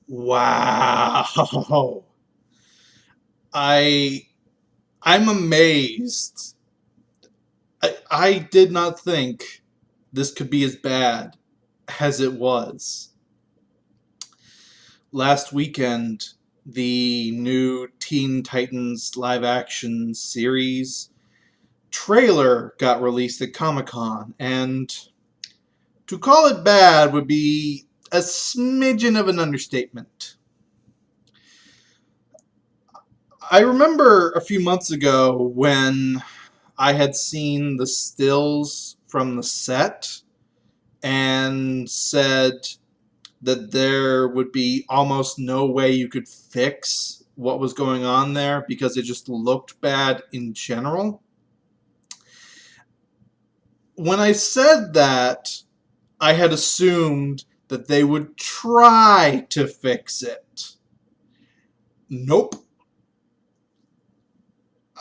Wow. I I'm amazed. I did not think this could be as bad as it was. Last weekend, the new Teen Titans live action series trailer got released at Comic-Con, and to call it bad would be a smidgen of an understatement. I remember a few months ago when I had seen the stills from the set and said that there would be almost no way you could fix what was going on there because it just looked bad in general. When I said that, I had assumed that they would try to fix it. Nope.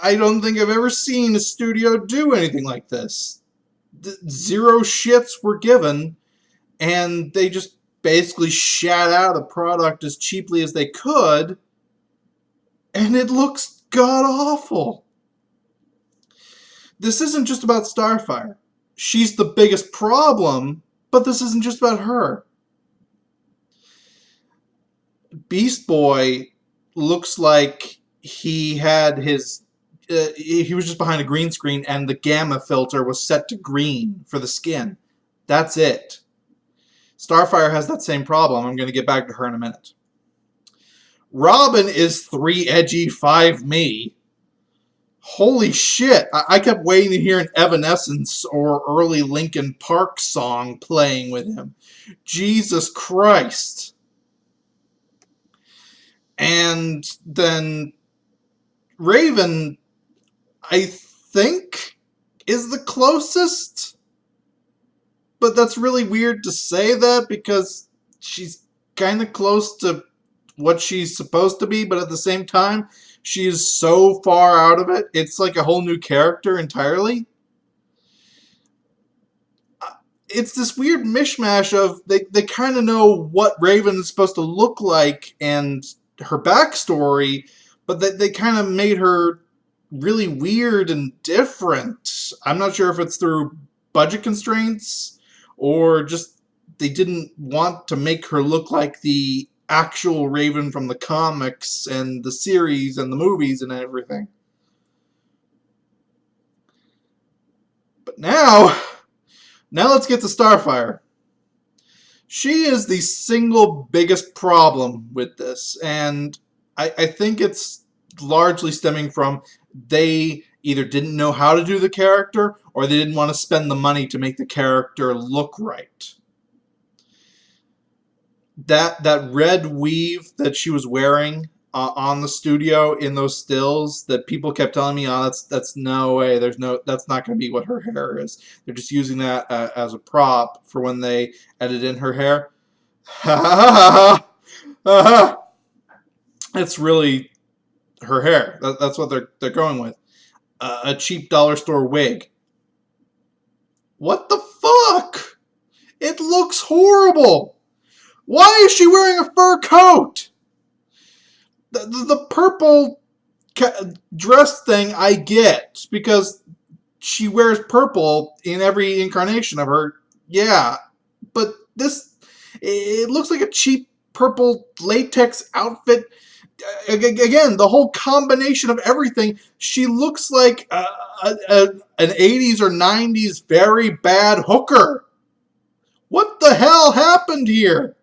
I don't think I've ever seen a studio do anything like this. Zero shits were given, and they just basically shat out a product as cheaply as they could, and it looks god awful. This isn't just about Starfire. She's the biggest problem, but this isn't just about her. Beast Boy looks like he had his he was just behind a green screen and the gamma filter was set to green for the skin. That's it. Starfire has that same problem. I'm going to get back to her in a minute. Robin is 3 edgy, 5 me. Holy shit. I kept waiting to hear an Evanescence or early Linkin Park song playing with him. Jesus Christ. And then Raven, I think, is the closest. But that's really weird to say that because she's kind of close to what she's supposed to be, but at the same time, she is so far out of it. It's like a whole new character entirely. It's this weird mishmash of they kind of know what Raven is supposed to look like and her backstory, but they kind of made her really weird and different. I'm not sure if it's through budget constraints or just they didn't want to make her look like the actual Raven from the comics and the series and the movies and everything. But now let's get to Starfire. She is the single biggest problem with this, and I think it's largely stemming from they either didn't know how to do the character or they didn't want to spend the money to make the character look right. That red weave that she was wearing on the studio in those stills that people kept telling me, oh, that's no way. That's not going to be what her hair is. They're just using that as a prop for when they edit in her hair. Ha ha ha ha! It's really her hair. That's what they're going with. A cheap dollar store wig. What the fuck? It looks horrible. Why is she wearing a fur coat? The purple dress thing I get because she wears purple in every incarnation of her. Yeah, but it looks like a cheap purple latex outfit. Again, the whole combination of everything. She looks like an 80s or 90s very bad hooker. What the hell happened here?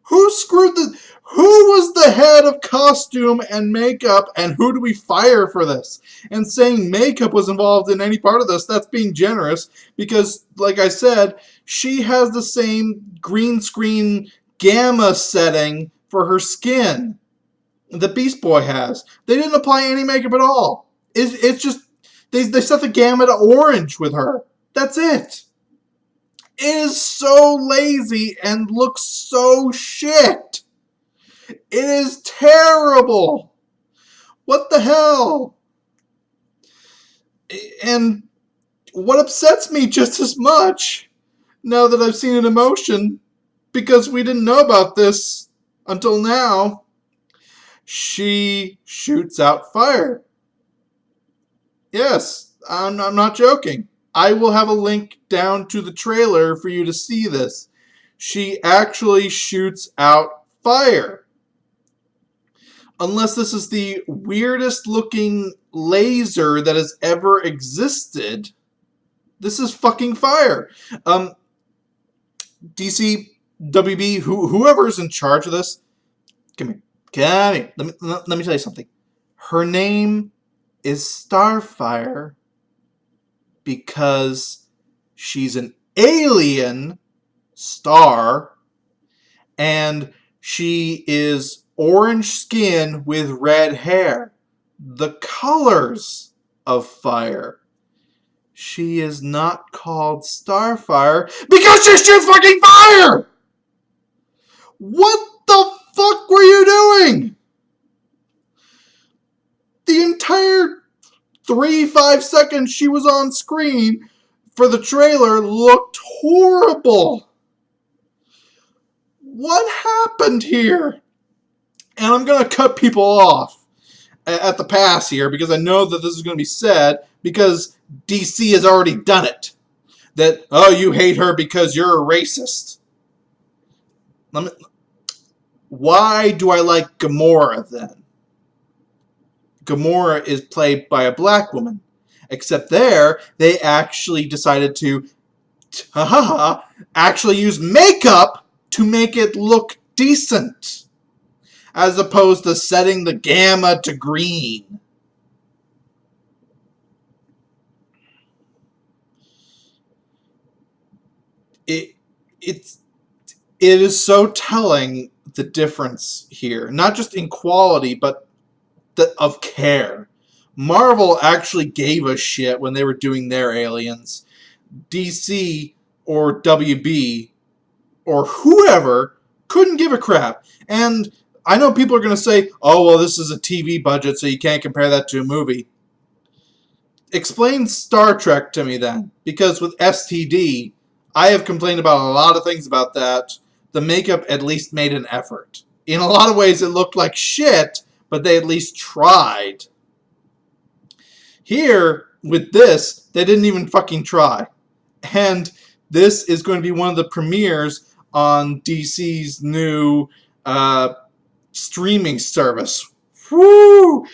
Who was the head of costume and makeup, and who do we fire for this? And saying makeup was involved in any part of this, that's being generous, because, like I said, she has the same green screen gamma setting for her skin that Beast Boy has. They didn't apply any makeup at all. It's just, they set the gamma to orange with her. That's it. It is so lazy and looks so shit. It is terrible. What the hell? And what upsets me just as much, now that I've seen it in motion, because we didn't know about this until now, she shoots out fire. Yes, I'm not joking. I will have a link down to the trailer for you to see this. She actually shoots out fire. Unless this is the weirdest looking laser that has ever existed, this is fucking fire. DC, WB, whoever's in charge of this, come here. Come here. Let me tell you something. Her name is Starfire because she's an alien star and she is orange skin with red hair. The colors of fire. She is not called Starfire because she shoots fucking fire! What the fuck were you doing? The entire 3-5 seconds she was on screen for the trailer looked horrible. What happened here? And I'm going to cut people off at the pass here because I know that this is going to be said because DC has already done it. That, oh, you hate her because you're a racist. Why do I like Gamora then? Gamora is played by a black woman. Except there, they actually decided to actually use makeup to make it look decent. As opposed to setting the gamma to green. It is so telling the difference here. Not just in quality, but of care. Marvel actually gave a shit when they were doing their aliens. DC or WB or whoever couldn't give a crap. And I know people are going to say, oh, well, this is a TV budget, so you can't compare that to a movie. Explain Star Trek to me then. Because with STD, I have complained about a lot of things about that. The makeup at least made an effort. In a lot of ways, it looked like shit, but they at least tried. Here, with this, they didn't even fucking try. And this is going to be one of the premieres on DC's new streaming service. Woo!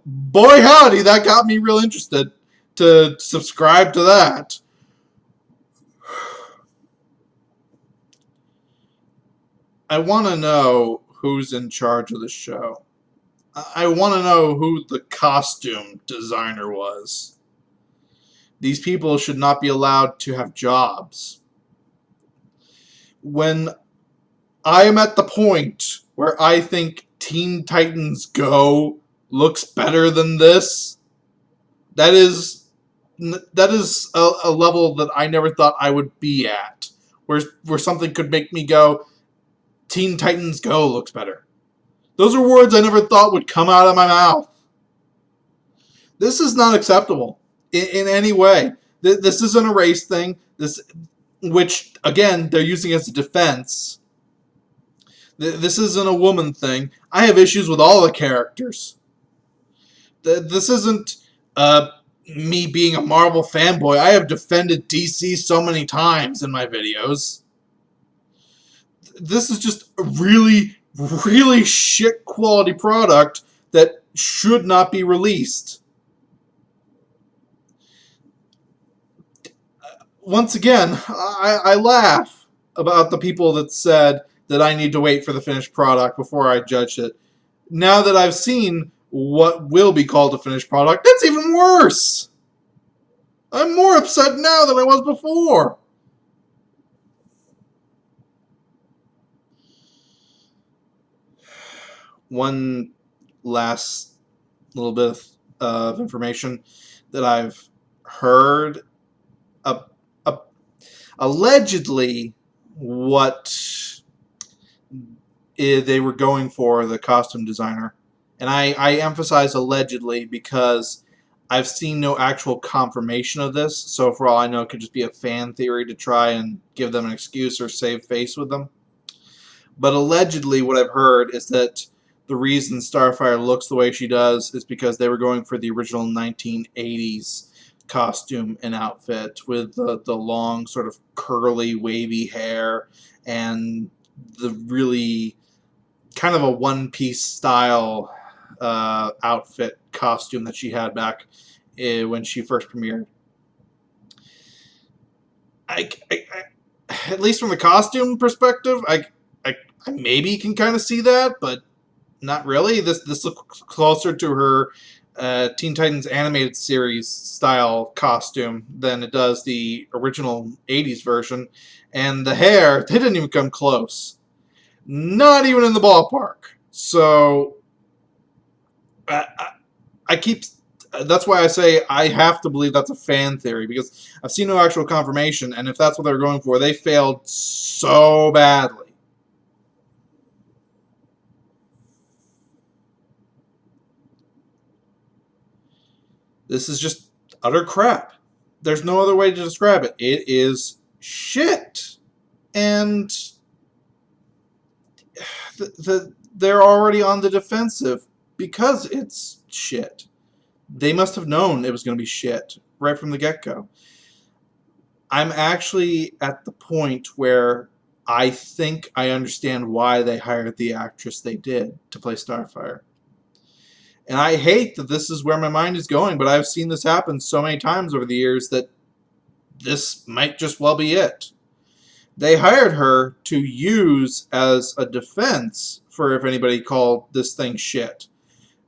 Boy howdy, that got me real interested to subscribe to that. I want to know who's in charge of the show. I want to know who the costume designer was. These people should not be allowed to have jobs. When I am at the point where I think Teen Titans Go looks better than this, that is a level that I never thought I would be at. Where something could make me go, Teen Titans Go looks better. Those are words I never thought would come out of my mouth. This is not acceptable in any way. This isn't a race thing. Which, again, they're using as a defense. This isn't a woman thing. I have issues with all the characters. This isn't me being a Marvel fanboy. I have defended DC so many times in my videos. This is just a really, really shit quality product that should not be released. Once again, I laugh about the people that said that I need to wait for the finished product before I judge it. Now that I've seen what will be called a finished product, it's even worse. I'm more upset now than I was before. One last little bit of information that I've heard. Allegedly, what they were going for, the costume designer. And I emphasize allegedly because I've seen no actual confirmation of this. So for all I know, it could just be a fan theory to try and give them an excuse or save face with them. But allegedly, what I've heard is that the reason Starfire looks the way she does is because they were going for the original 1980s costume and outfit with the long, sort of curly, wavy hair and the really kind of a one-piece style outfit costume that she had back when she first premiered. At least from the costume perspective, I maybe can kind of see that, but not really. This looks closer to her Teen Titans animated series style costume than it does the original 80s version. And the hair, they didn't even come close. Not even in the ballpark. So I keep. That's why I say I have to believe that's a fan theory, because I've seen no actual confirmation, and if that's what they're going for, they failed so badly. This is just utter crap. There's no other way to describe it. It is shit. And they're already on the defensive because it's shit. They must have known it was going to be shit right from the get-go. I'm actually at the point where I think I understand why they hired the actress they did to play Starfire. And I hate that this is where my mind is going, but I've seen this happen so many times over the years that this might just well be it. They hired her to use as a defense for if anybody called this thing shit.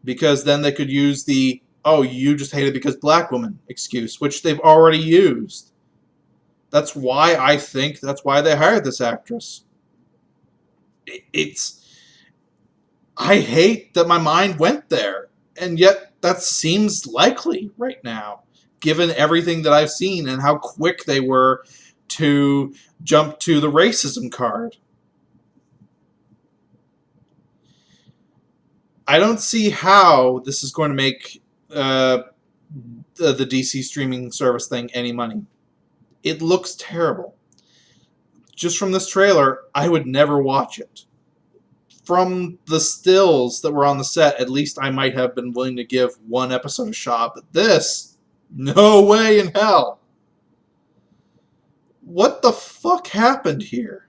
Because then they could use the, oh, you just hate it because black woman excuse, which they've already used. That's why I think that's why they hired this actress. I hate that my mind went there, and yet that seems likely right now, given everything that I've seen and how quick they were to jump to the racism card. I don't see how this is going to make the DC streaming service thing any money. It looks terrible. Just from this trailer, I would never watch it. From the stills that were on the set, at least I might have been willing to give one episode a shot, but this, no way in hell. What the fuck happened here?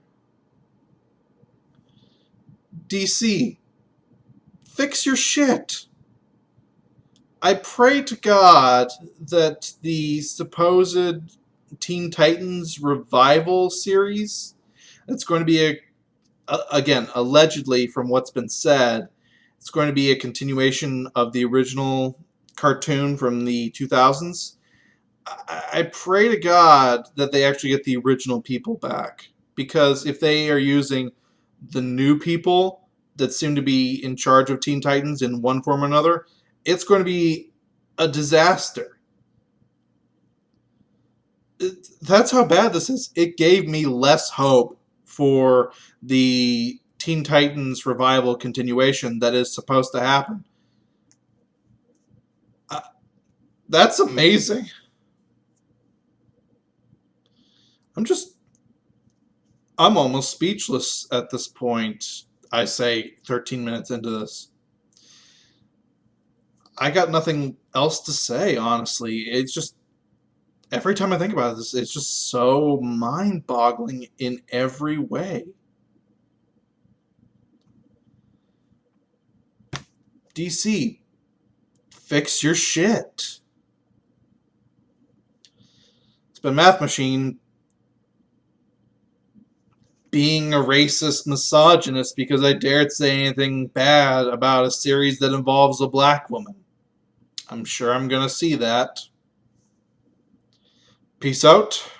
DC, fix your shit. I pray to God that the supposed Teen Titans revival series, it's going to be again, allegedly from what's been said, it's going to be a continuation of the original cartoon from the 2000s. I pray to God that they actually get the original people back, because if they are using the new people that seem to be in charge of Teen Titans in one form or another, it's going to be a disaster. That's how bad this is. It gave me less hope for the Teen Titans revival continuation that is supposed to happen. That's amazing. I'm almost speechless at this point. I say 13 minutes into this. I got nothing else to say, honestly. It's just, every time I think about this, it's just so mind-boggling in every way. DC, fix your shit. It's been Math Machine being a racist misogynist because I dared say anything bad about a series that involves a black woman. I'm sure I'm going to see that. Peace out.